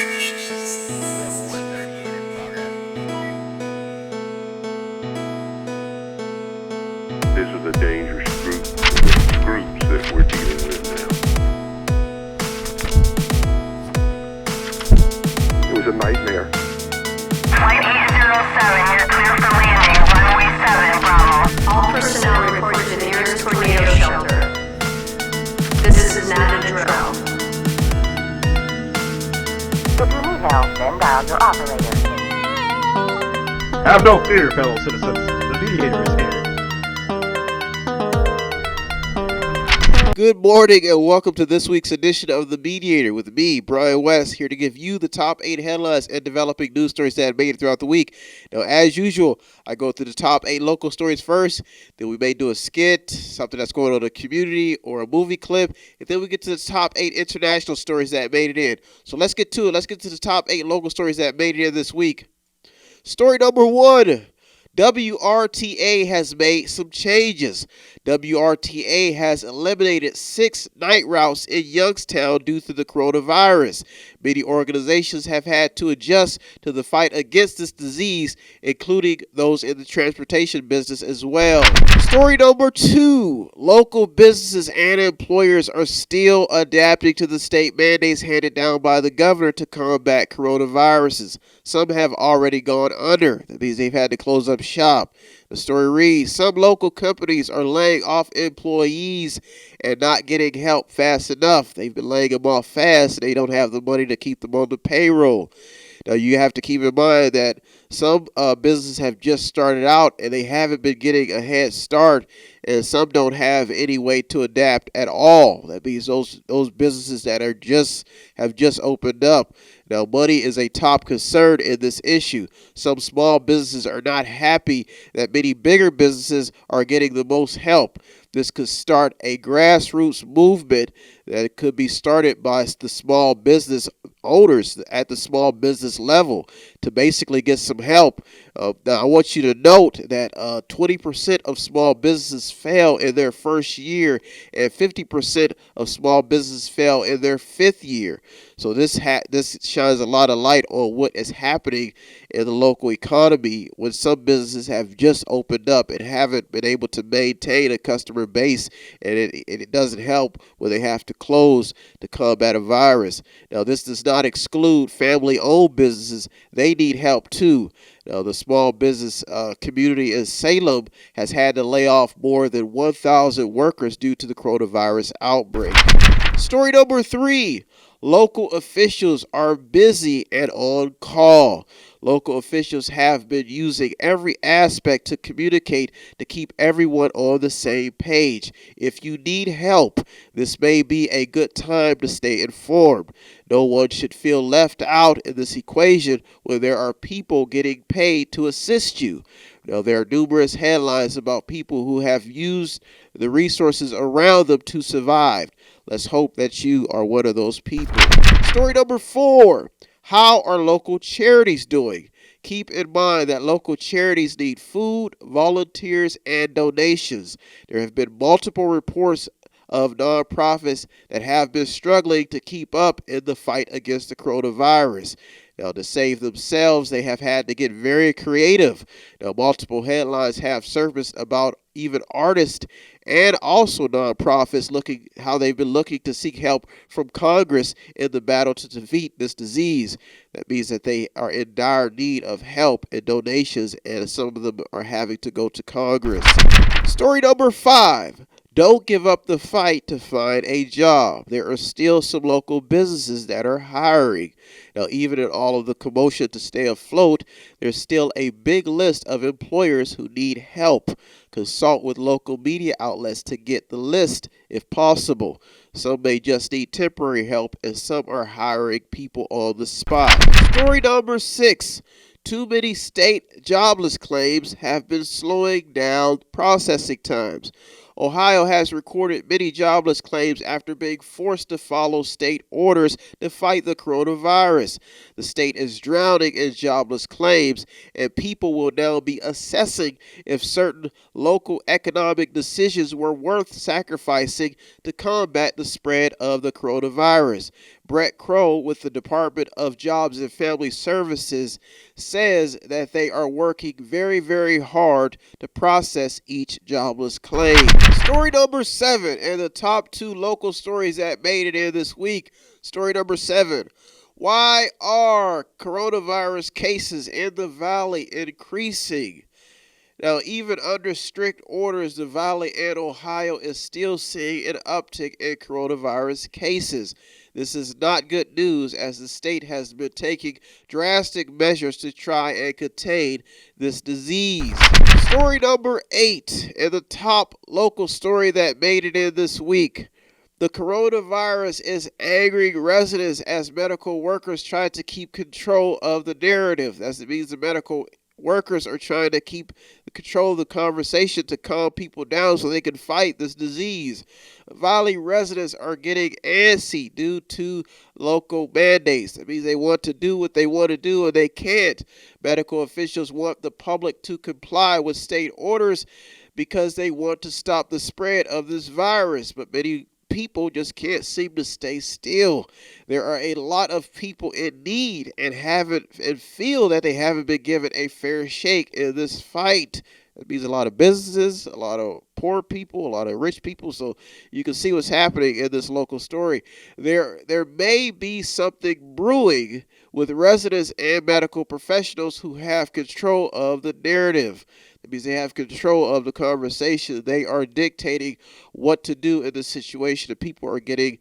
This is a dangerous groups that we're dealing with now. It was a nightmare. Flight 807, you're clear for landing. Runway 7, Bravo. All personnel report to the nearest tornado shelter. This is not a drill. If you need help, then dial your operator. Have no fear, fellow citizens. The Mediator is here. Good morning and welcome to this week's edition of The Mediator with me, Brian West, here to give you the top 8 headlines and developing news stories that made it throughout the week. Now, as usual, I go through the top 8 local stories first, then we may do a skit, something that's going on in the community, or a movie clip, and then we get to the top 8 international stories that made it in. So let's get to it. Let's get to the top 8 local stories that made it in this week. Story number 1. WRTA has made some changes. WRTA has eliminated 6 night routes in Youngstown due to the coronavirus. Many organizations have had to adjust to the fight against this disease, including those in the transportation business as well. Story number 2. Local businesses and employers are still adapting to the state mandates handed down by the governor to combat coronaviruses. Some have already gone under. That means they've had to close up shop. The story reads, some local companies are laying off employees and not getting help fast enough. They've been laying them off fast and they don't have the money to keep them on the payroll. Now, you have to keep in mind that some businesses have just started out and they haven't been getting a head start, and some don't have any way to adapt at all. That means those businesses that have just opened up. Now, money is a top concern in this issue. Some small businesses are not happy that many bigger businesses are getting the most help. This could start a grassroots movement that could be started by the small business owners at the small business level to basically get some help. Now, I want you to note that 20% of small businesses fail in their first year and 50% of small businesses fail in their 5th year. So this shines a lot of light on what is happening in the local economy when some businesses have just opened up and haven't been able to maintain a customer base, and it doesn't help when they have to close to combat a virus. Now, this does not exclude family-owned businesses. They need help too. Now, the small business community in Salem has had to lay off more than 1,000 workers due to the coronavirus outbreak. Story number 3. Local officials are busy and on call. Local officials have been using every aspect to communicate to keep everyone on the same page. If you need help, this may be a good time to stay informed. No one should feel left out in this equation when there are people getting paid to assist you. Now, there are numerous headlines about people who have used the resources around them to survive. Let's hope that you are one of those people. Story number 4. How are local charities doing? Keep in mind that local charities need food, volunteers, and donations. There have been multiple reports of nonprofits that have been struggling to keep up in the fight against the coronavirus. Now, to save themselves, they have had to get very creative. Now, multiple headlines have surfaced about even artists and also nonprofits how they've been looking to seek help from Congress in the battle to defeat this disease. That means that they are in dire need of help and donations, and some of them are having to go to Congress. Story number 5. Don't give up the fight to find a job. There are still some local businesses that are hiring. Now, even in all of the commotion to stay afloat, there's still a big list of employers who need help. Consult with local media outlets to get the list if possible. Some may just need temporary help, and some are hiring people on the spot. Story number 6. Too many state jobless claims have been slowing down processing times. Ohio has recorded many jobless claims after being forced to follow state orders to fight the coronavirus. The state is drowning in jobless claims, and people will now be assessing if certain local economic decisions were worth sacrificing to combat the spread of the coronavirus. Brett Crow with the Department of Jobs and Family Services says that they are working very, very hard to process each jobless claim. Story number 7, and the top 2 local stories that made it in this week. Story number 7. Why are coronavirus cases in the Valley increasing? Now, even under strict orders, the Valley and Ohio is still seeing an uptick in coronavirus cases. This is not good news, as the state has been taking drastic measures to try and contain this disease. Story number 8, and the top local story that made it in this week. The coronavirus is angering residents as medical workers try to keep control of the narrative. That means the medical workers are trying to keep control of the conversation to calm people down so they can fight this disease. Valley residents are getting antsy due to local mandates. That means they want to do what they want to do and they can't. Medical officials want the public to comply with state orders because they want to stop the spread of this virus, but many people just can't seem to stay still. There are a lot of people in need and feel that they haven't been given a fair shake in this fight. That means a lot of businesses, a lot of poor people, a lot of rich people. So you can see what's happening in this local story. There may be something brewing with residents and medical professionals who have control of the narrative. That means they have control of the conversation. They are dictating what to do in the situation. The people are getting,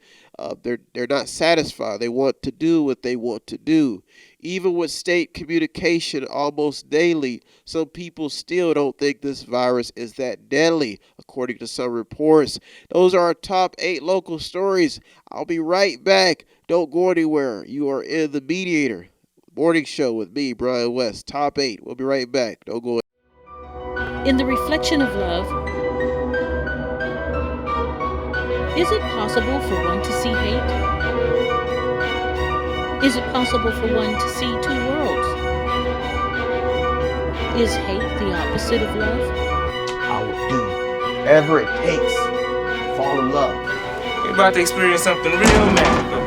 they're not satisfied. They want to do what they want to do. Even with state communication almost daily, some people still don't think this virus is that deadly, according to some reports. Those are our top 8 local stories. I'll be right back. Don't go anywhere. You are in the Mediator morning show with me, Brian West. Top 8. We'll be right back. Don't go. In the reflection of love, is it possible for one to see hate? Is it possible for one to see 2 worlds? Is hate the opposite of love? I will do whatever it takes to fall in love. You're about to experience something real magical.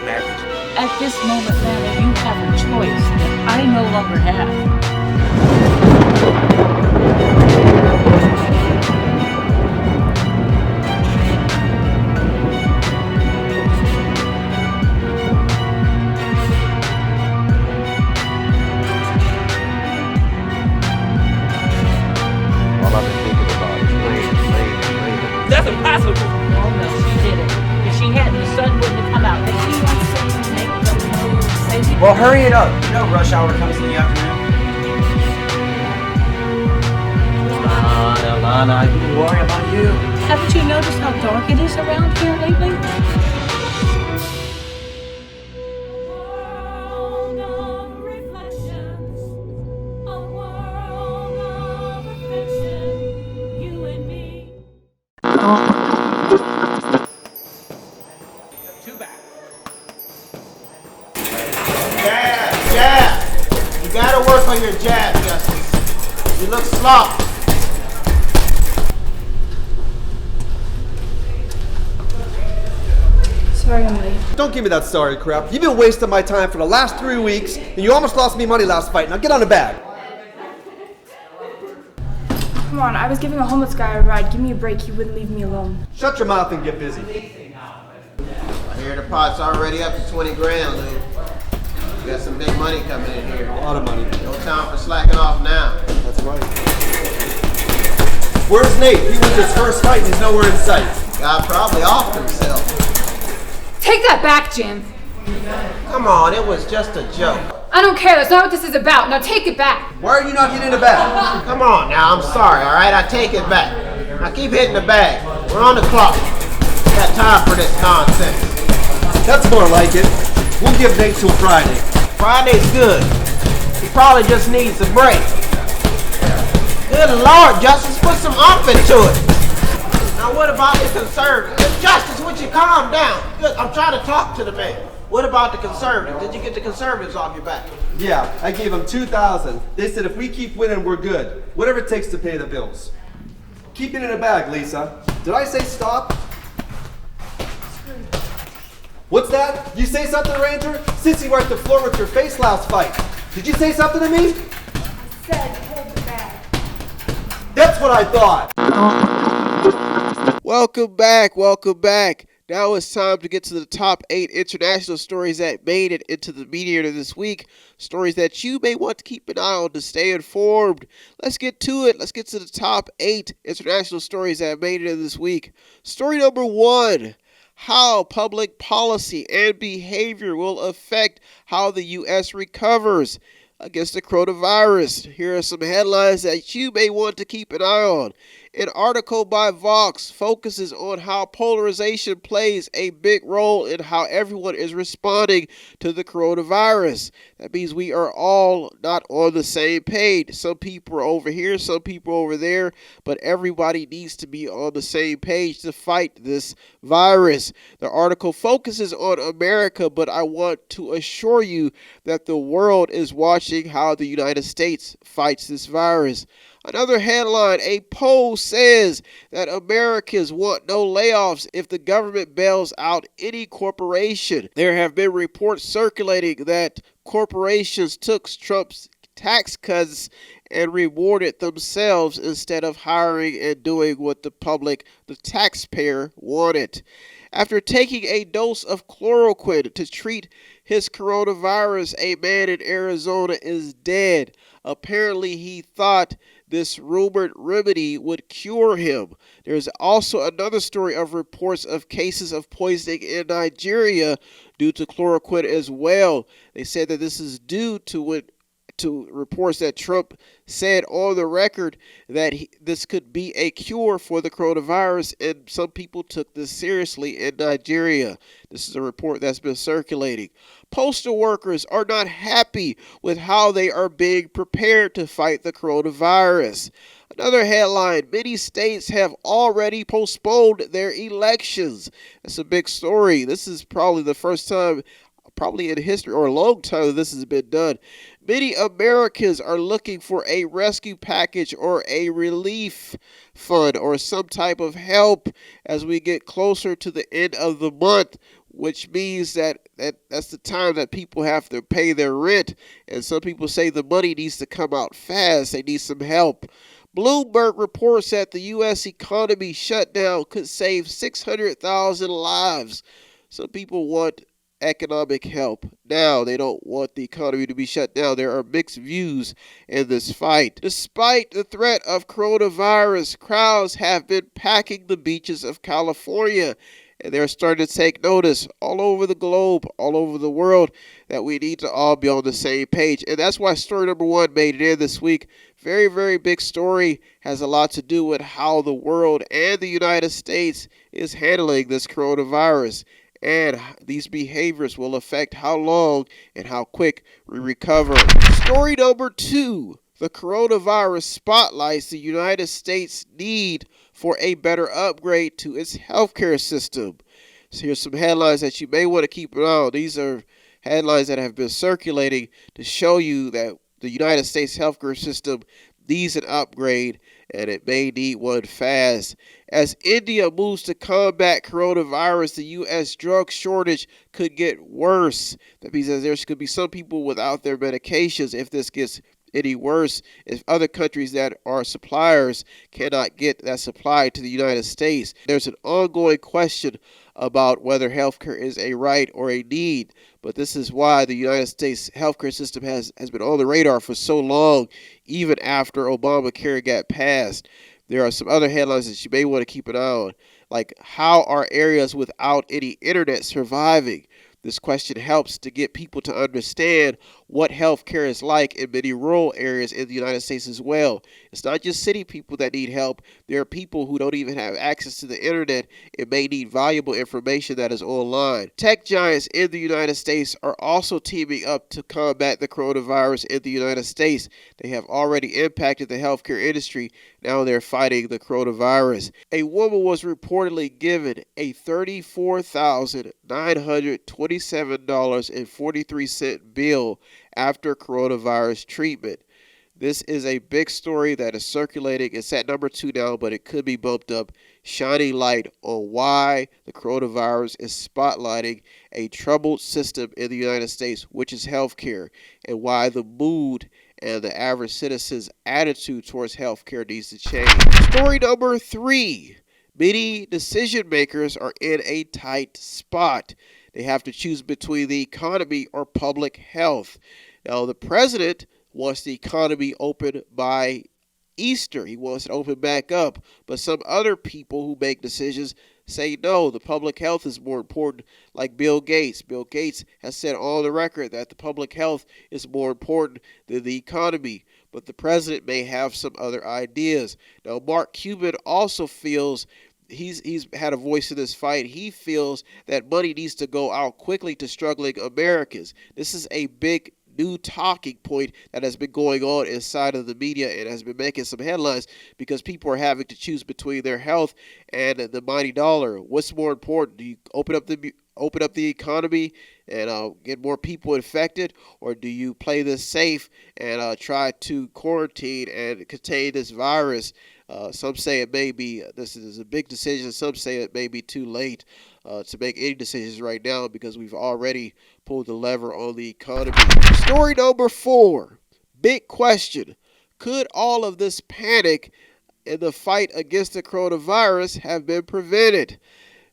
Magical. At this moment, Nana, you have a choice that I no longer have. All I've been thinking about is rain. That's impossible. Oh no, she didn't. If she hadn't, the sun wouldn't have come out. But she wants to make the moves. Baby. Well, hurry it up. You know rush hour comes in the afternoon. Alana, I didn't worry about you. Haven't you noticed how dark it is around here lately? Jab! You gotta work on your jab, Justice. You look sloppy. Sorry I'm late. Don't give me that sorry crap. You've been wasting my time for the last 3 weeks, and you almost lost me money last fight. Now get on the bag. Come on, I was giving a homeless guy a ride. Give me a break. He wouldn't leave me alone. Shut your mouth and get busy. I hear the pot's already up to 20 grand, Lou. You got some big money coming in here. A lot of money. No time for slacking off now. That's right. Where's Nate? He wins his first fight and he's nowhere in sight. Guy probably off himself. Take that back, Jim. Come on, it was just a joke. I don't care. That's not what this is about. Now take it back. Why are you not hitting the bag? Come on now, I'm sorry, alright? I take it back. Now keep hitting the bag. We're on the clock. Got time for this nonsense. That's more like it. We'll give Nate till Friday. Friday's good. He probably just needs a break. Good Lord, Justice, put some oomph into it. Now what about the conservatives? Justice, would you calm down? Good, I'm trying to talk to the man. What about the conservatives? Did you get the conservatives off your back? Yeah, I gave them $2,000. They said if we keep winning, we're good. Whatever it takes to pay the bills. Keep it in a bag, Lisa. Did I say stop? What's that? You say something, Ranger? Sissy wiped the floor with your face last fight. Did you say something to me? Said, hold the bag. That's what I thought. Welcome back, welcome back. Now it's time to get to the top 8 international stories that made it into the Mediator this week. Stories that you may want to keep an eye on to stay informed. Let's get to it. Let's get to the top 8 international stories that made it in this week. Story number 1. How public policy and behavior will affect how the U.S. recovers against the coronavirus. Here are some headlines that you may want to keep an eye on. An article by Vox focuses on how polarization plays a big role in how everyone is responding to the coronavirus. That means we are all not on the same page. Some people are over here, some people over there, but everybody needs to be on the same page to fight this virus. The article focuses on America, but I want to assure you that the world is watching how the United States fights this virus. Another headline, a poll says that Americans want no layoffs if the government bails out any corporation. There have been reports circulating that corporations took Trump's tax cuts and rewarded themselves instead of hiring and doing what the taxpayer, wanted. After taking a dose of chloroquine to treat his coronavirus, a man in Arizona is dead. Apparently, he thought this rumored remedy would cure him. There's also another story of reports of cases of poisoning in Nigeria due to chloroquine as well. They said that this is due to reports that Trump said on the record that this could be a cure for the coronavirus, and some people took this seriously in Nigeria. This is a report that's been circulating. Postal workers are not happy with how they are being prepared to fight the coronavirus. Another headline, many states have already postponed their elections. That's a big story. This is probably the first time probably in history or a long time this has been done. Many Americans are looking for a rescue package or a relief fund or some type of help as we get closer to the end of the month, which means that's the time that people have to pay their rent. And some people say the money needs to come out fast. They need some help. Bloomberg reports that the U.S. economy shutdown could save 600,000 lives. Some people want economic help now. They don't want the economy to be shut down. There are mixed views in this fight. Despite the threat of coronavirus, crowds have been packing the beaches of California, and they're starting to take notice all over the globe, all over the world, that we need to all be on the same page. And that's why story number 1 made it in this week. Very, very big story. Has a lot to do with how the world and the United States is handling this coronavirus. And these behaviors will affect how long and how quick we recover. Story number 2. The coronavirus spotlights the United States' need for a better upgrade to its healthcare system. So here's some headlines that you may want to keep an eye on. These are headlines that have been circulating to show you that the United States healthcare system needs an upgrade, and it may need one fast. As India moves to combat coronavirus, the U.S. drug shortage could get worse. That means that there could be some people without their medications if this gets any worse, if other countries that are suppliers cannot get that supply to the United States. There's an ongoing question about whether healthcare is a right or a need, but this is why the United States healthcare system has been on the radar for so long, even after Obamacare got passed. There are some other headlines that you may want to keep an eye on, like how are areas without any internet surviving? This question helps to get people to understand what healthcare is like in many rural areas in the United States as well. It's not just city people that need help. There are people who don't even have access to the internet and may need valuable information that is online. Tech giants in the United States are also teaming up to combat the coronavirus in the United States. They have already impacted the healthcare industry. Now they're fighting the coronavirus. A woman was reportedly given a $34,927.43 bill after coronavirus treatment. This is a big story that is circulating. It's at number 2 now, but it could be bumped up, shining light on why the coronavirus is spotlighting a troubled system in the United States, which is healthcare, and why the mood and the average citizen's attitude towards healthcare needs to change. Story number 3. Many decision makers are in a tight spot. They have to choose between the economy or public health. Now, the president wants the economy open by Easter. He wants it open back up. But some other people who make decisions say no, the public health is more important, like Bill Gates. Bill Gates has said on the record that the public health is more important than the economy. But the president may have some other ideas. Now, Mark Cuban also feels he's had a voice in this fight. He feels that money needs to go out quickly to struggling Americans. This is a big new talking point that has been going on inside of the media and has been making some headlines because people are having to choose between their health and the mighty dollar. What's more important? Do you open up the economy and get more people infected, or do you play this safe and try to quarantine and contain this virus? Some say it may be, this is a big decision. Some say it may be too late to make any decisions right now because we've already pulled the lever on the economy. Story number 4. Big question. Could all of this panic in the fight against the coronavirus have been prevented?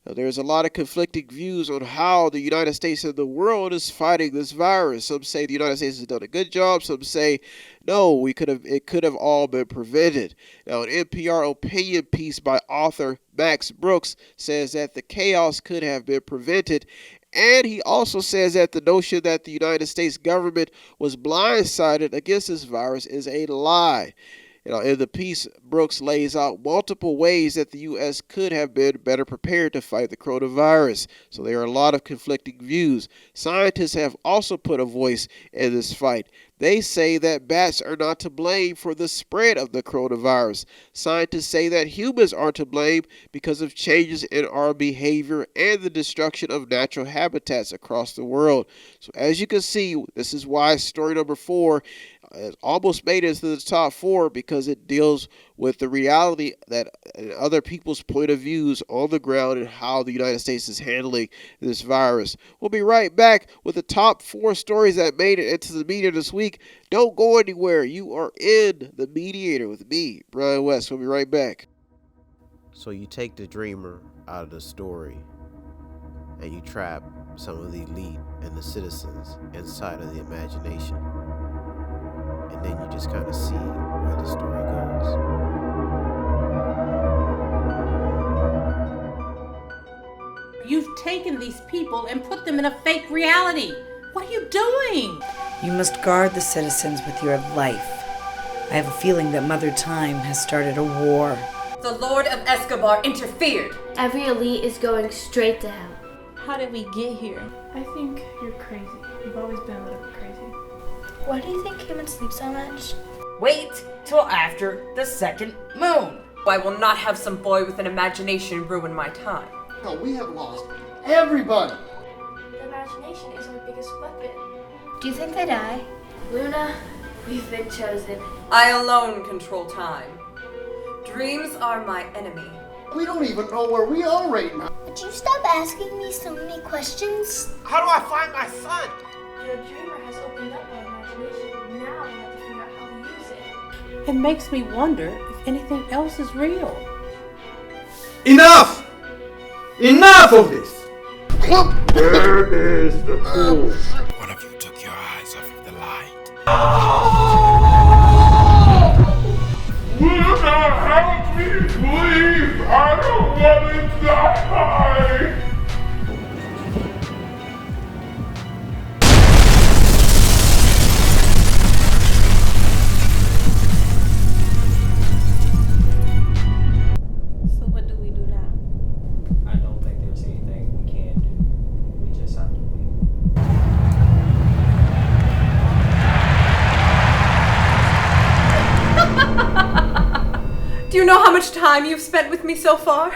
Now, there's a lot of conflicting views on how the United States and the world is fighting this virus. Some say the United States has done a good job. Some say, no, it could have all been prevented. Now, an NPR opinion piece by author Max Brooks says that the chaos could have been prevented. And he also says that the notion that the United States government was blindsided against this virus is a lie. In the piece, Brooks lays out multiple ways that the U.S. could have been better prepared to fight the coronavirus. So there are a lot of conflicting views. Scientists have also put a voice in this fight. They say that bats are not to blame for the spread of the coronavirus. Scientists say that humans are to blame because of changes in our behavior and the destruction of natural habitats across the world. So as you can see, this is why story number 4 has almost made it into the top 4, because it deals with the reality that other people's point of views on the ground and how the United States is handling this virus. We'll be right back with the top 4 stories that made it into the media this week. Don't go anywhere. You are in the Mediator with me, Brian West. We'll be right back. So you take the dreamer out of the story and you trap some of the elite and the citizens inside of the imagination. And then you just kind of see where the story goes. You've taken these people and put them in a fake reality. What are you doing? You must guard the citizens with your life. I have a feeling that Mother Time has started a war. The Lord of Escobar interfered. Every elite is going straight to hell. How did we get here? I think you're crazy. You've always been a little bit crazy. Why do you think humans sleep so much? Wait till after the second moon. I will not have some boy with an imagination ruin my time. No, we have lost everybody. The imagination is our biggest weapon. Do you think they die? Luna, we've been chosen. I alone control time. Dreams are my enemy. We don't even know where we are right now. Would you stop asking me so many questions? How do I find my son? The dreamer has opened up our imagination. Now we have to figure out how to use it. It makes me wonder if anything else is real. Enough! Enough of this! Where is the pool? One of you took your eyes off of the light. Luna, help me, please! I don't want to die! So what do we do now? I don't think there's anything we can do. We just have to wait. Do you know how much time you've spent with me so far?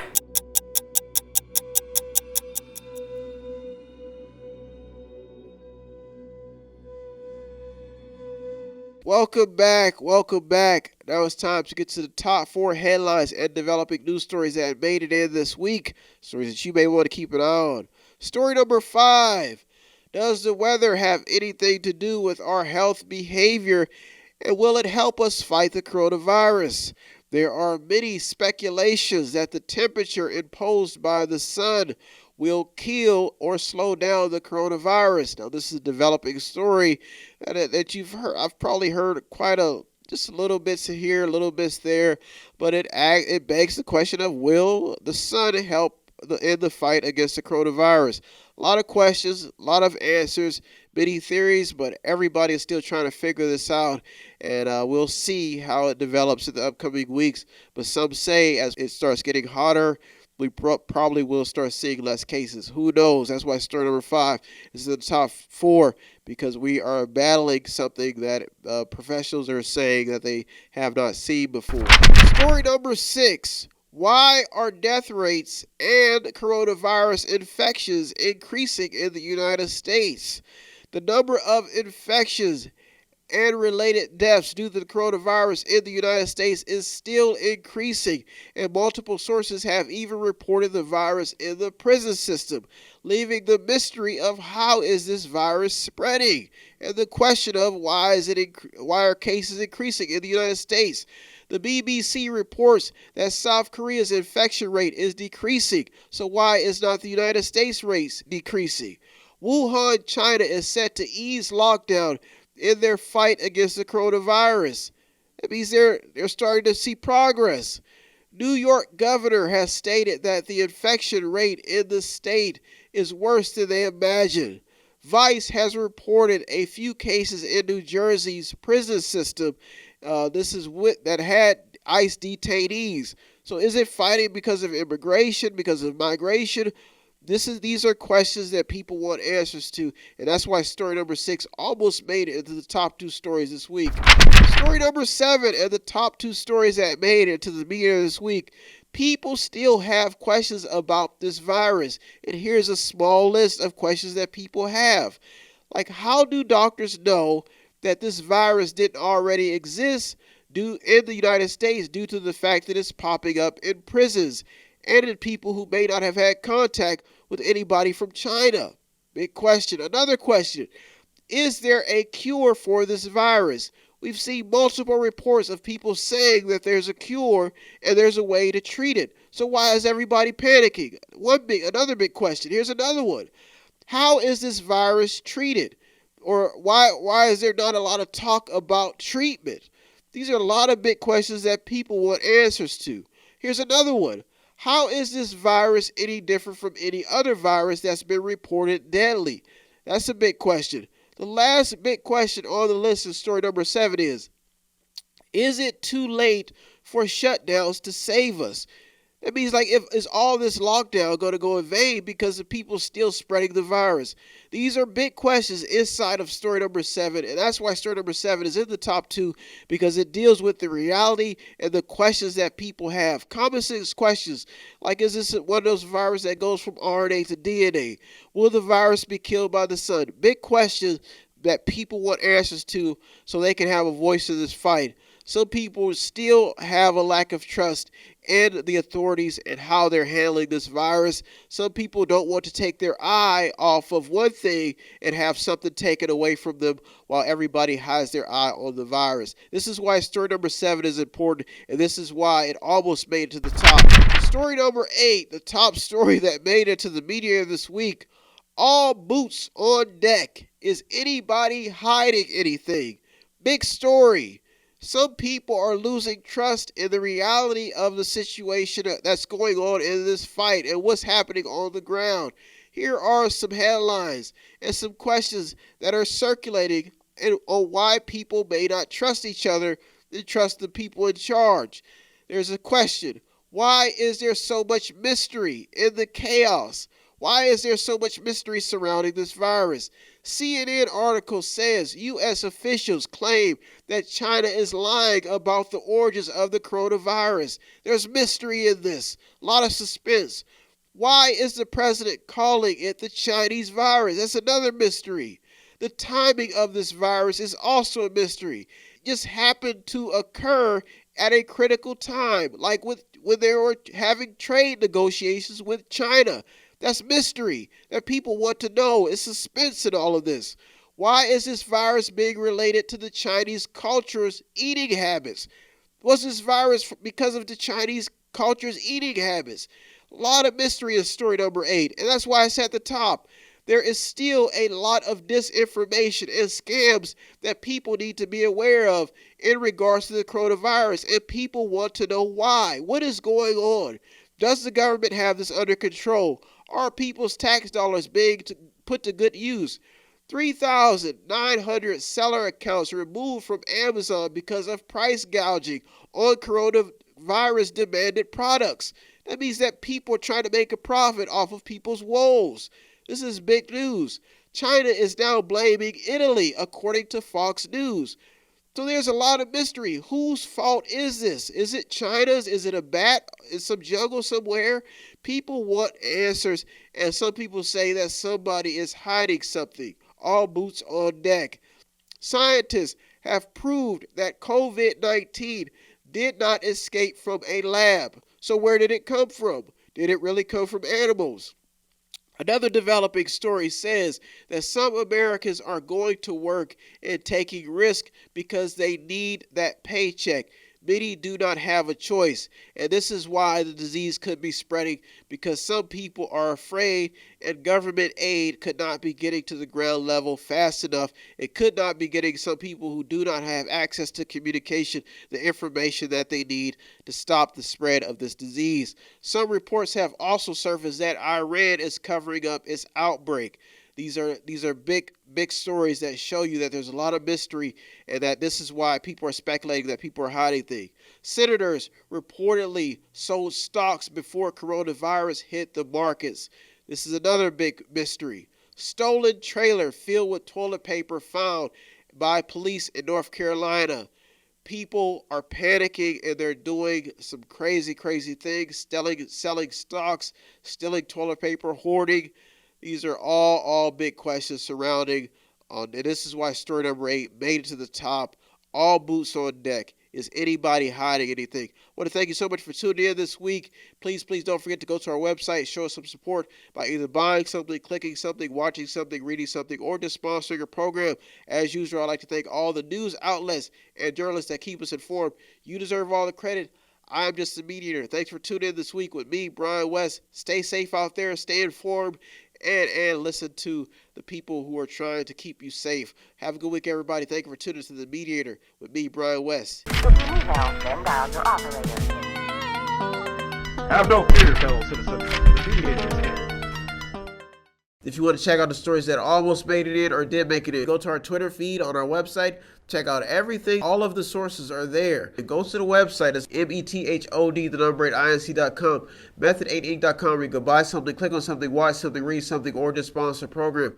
Welcome back. Now it's time to get to the top 4 headlines and developing news stories that made it in this week. Stories that you may want to keep an eye on. Story number 5. Does the weather have anything to do with our health behavior, and will it help us fight the coronavirus? There are many speculations that the temperature imposed by the sun will kill or slow down the coronavirus. Now, this is a developing story that you've heard. I've probably heard just a little bits here, a little bits there, but it begs the question of, will the sun help in the fight against the coronavirus? A lot of questions, a lot of answers, many theories, but everybody is still trying to figure this out, and we'll see how it develops in the upcoming weeks. But some say as it starts getting hotter, we probably will start seeing less cases. Who knows? That's why story number 5 is in the top 4, because we are battling something that professionals are saying that they have not seen before. Story number 6. Why are death rates and coronavirus infections increasing in the United States? The number of infections and related deaths due to the coronavirus in the United States is still increasing, and multiple sources have even reported the virus in the prison system, leaving the mystery of how is this virus spreading, and the question of why are cases increasing in the United States. The BBC reports that South Korea's infection rate is decreasing, so why is not the United States rates decreasing? Wuhan, China is set to ease lockdown in their fight against the coronavirus. That means they're starting to see progress. New York governor has stated that the infection rate in the state is worse than they imagined. Vice has reported a few cases in New Jersey's prison system. That had ICE detainees. So is it fighting because of immigration, because of migration? These are questions that people want answers to, and that's why story number 6 almost made it into the top 2 stories this week. Story number 7 and the top 2 stories that made it to the media this week. People still have questions about this virus, and here's a small list of questions that people have. Like, how do doctors know that this virus didn't already exist in the United States due to the fact that it's popping up in prisons and in people who may not have had contact with anybody from China? Big question. Another question. Is there a cure for this virus? We've seen multiple reports of people saying that there's a cure and there's a way to treat it. So why is everybody panicking? Another big question. Here's another one. How is this virus treated? Or why is there not a lot of talk about treatment? These are a lot of big questions that people want answers to. Here's another one. How is this virus any different from any other virus that's been reported deadly? That's a big question. The last big question on the list in story number 7 is it too late for shutdowns to save us? That means, like, is all this lockdown going to go in vain because of people still spreading the virus? These are big questions inside of story number 7, and that's why story number 7 is in the top 2, because it deals with the reality and the questions that people have. Common sense questions, like, is this one of those viruses that goes from RNA to DNA? Will the virus be killed by the sun? Big questions that people want answers to so they can have a voice in this fight. Some people still have a lack of trust in the authorities and how they're handling this virus. Some people don't want to take their eye off of one thing and have something taken away from them while everybody has their eye on the virus. This is why story number 7 is important, and this is why it almost made it to the top. Story number 8, the top story that made it to the media this week. All boots on deck. Is anybody hiding anything? Big story. Some people are losing trust in the reality of the situation that's going on in this fight and what's happening on the ground. Here are some headlines and some questions that are circulating on why people may not trust each other and trust the people in charge. There's a question. Why is there so much mystery in the chaos? Why is there so much mystery surrounding this virus? CNN article says U.S. officials claim that China is lying about the origins of the coronavirus. There's mystery in this. A lot of suspense. Why is the president calling it the Chinese virus? That's another mystery. The timing of this virus is also a mystery. It just happened to occur at a critical time, like when they were having trade negotiations with China. That's mystery that people want to know. It's suspense in all of this. Why is this virus being related to the Chinese culture's eating habits? Was this virus because of the Chinese culture's eating habits? A lot of mystery in story number 8, and that's why it's at the top. There is still a lot of disinformation and scams that people need to be aware of in regards to the coronavirus, and people want to know why. What is going on? Does the government have this under control? Are people's tax dollars being put to good use? 3,900 seller accounts removed from Amazon because of price gouging on coronavirus demanded products. That means that people are trying to make a profit off of people's woes. This is big news. China is now blaming Italy, according to Fox News. So there's a lot of mystery. Whose fault is this? Is it China's? Is it a bat in some jungle somewhere? People want answers, and some people say that somebody is hiding something. All boots on deck. Scientists have proved that COVID-19 did not escape from a lab. So where did it come from? Did it really come from animals? Another developing story says that some Americans are going to work and taking risk because they need that paycheck. Many do not have a choice, and this is why the disease could be spreading, because some people are afraid and government aid could not be getting to the ground level fast enough. It could not be getting some people who do not have access to communication the information that they need to stop the spread of this disease. Some reports have also surfaced that Iran is covering up its outbreak. These are big stories that show you that there's a lot of mystery, and that this is why people are speculating that people are hiding things. Senators reportedly sold stocks before coronavirus hit the markets. This is another big mystery. Stolen trailer filled with toilet paper found by police in North Carolina. People are panicking, and they're doing some crazy things, selling stocks, stealing toilet paper, hoarding. These are all big questions surrounding, and this is why story number 8 made it to the top. All boots on deck. Is anybody hiding anything? I want to thank you so much for tuning in this week. Please don't forget to go to our website, show us some support by either buying something, clicking something, watching something, reading something, or just sponsoring a program. As usual, I'd like to thank all the news outlets and journalists that keep us informed. You deserve all the credit. I'm just a mediator. Thanks for tuning in this week with me, Brian West. Stay safe out there, stay informed, and listen to the people who are trying to keep you safe. Have a good week, everybody. Thank you for tuning in to The Mediator with me, Brian West. Have no fear, fellow citizens. The Mediator is here. If you want to check out the stories that almost made it in or did make it in, go to our Twitter feed on our website. Check out everything. All of the sources are there. Go to the website. It's method8inc.com, method8inc.com, where you can buy something, click on something, watch something, read something, or just sponsor a program.